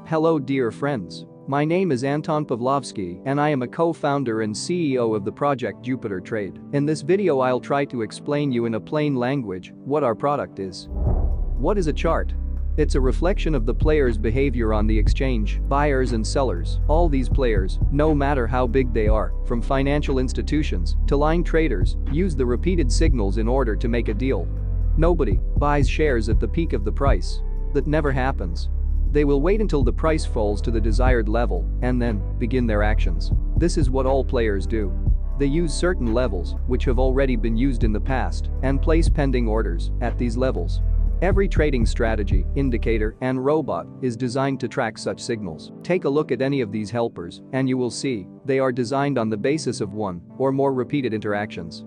Hello dear friends. My name is Anton Pavlovsky and I am a co-founder and CEO of the project Jupiter.trade. In this video I'll try to explain you in a plain language what our product is. What is a chart? It's a reflection of the players' behavior on the exchange, buyers and sellers. All these players, no matter how big they are, from financial institutions to line traders, use the repeated signals in order to make a deal. Nobody buys shares at the peak of the price. That never happens. They will wait until the price falls to the desired level and then begin their actions. This is what all players do. They use certain levels, which have already been used in the past, and place pending orders at these levels. Every trading strategy, indicator, and robot is designed to track such signals. Take a look at any of these helpers and you will see they are designed on the basis of one or more repeated interactions.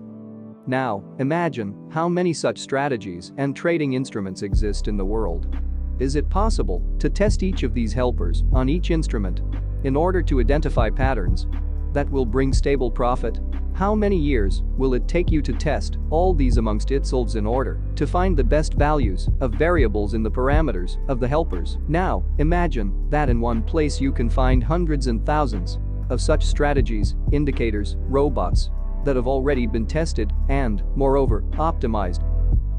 Now, imagine how many such strategies and trading instruments exist in the world. Is it possible to test each of these helpers on each instrument in order to identify patterns that will bring stable profit? How many years will it take you to test all these amongst itself in order to find the best values of variables in the parameters of the helpers? Now, imagine that in one place you can find hundreds and thousands of such strategies, indicators, robots that have already been tested and, moreover, optimized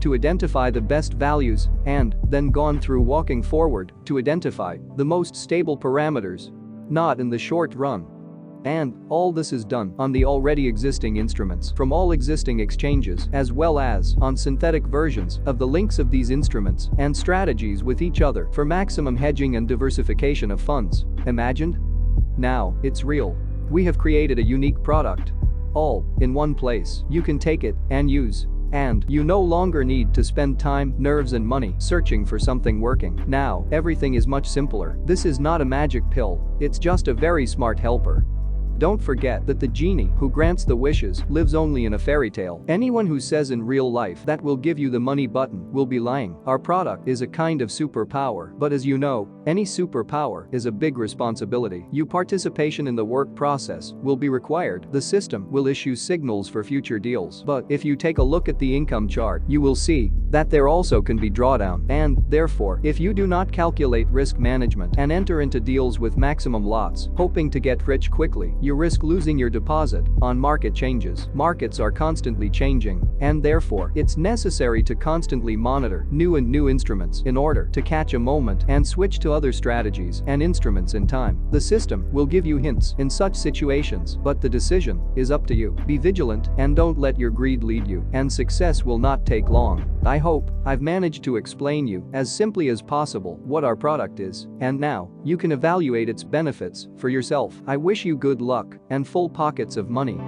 to identify the best values and then gone through walking forward to identify the most stable parameters, not in the short run. And all this is done on the already existing instruments from all existing exchanges as well as on synthetic versions of the links of these instruments and strategies with each other for maximum hedging and diversification of funds. Imagined? Now, it's real. We have created a unique product. All in one place. You can take it and use. And you no longer need to spend time, nerves and money searching for something working. Now, everything is much simpler. This is not a magic pill, it's just a very smart helper. Don't forget that the genie who grants the wishes lives only in a fairy tale. Anyone who says in real life that will give you the money button will be lying. Our product is a kind of superpower, but as you know, any superpower is a big responsibility. Your participation in the work process will be required. The system will issue signals for future deals. But if you take a look at the income chart, you will see that there also can be drawdown. And therefore, if you do not calculate risk management and enter into deals with maximum lots, hoping to get rich quickly, you risk losing your deposit on market changes. Markets are constantly changing, and therefore, it's necessary to constantly monitor new instruments in order to catch a moment and switch to other strategies and instruments in time. The system will give you hints in such situations, but the decision is up to you. Be vigilant and don't let your greed lead you, and success will not take long. I hope I've managed to explain you as simply as possible what our product is, and now you can evaluate its benefits for yourself. I wish you good luck and full pockets of money.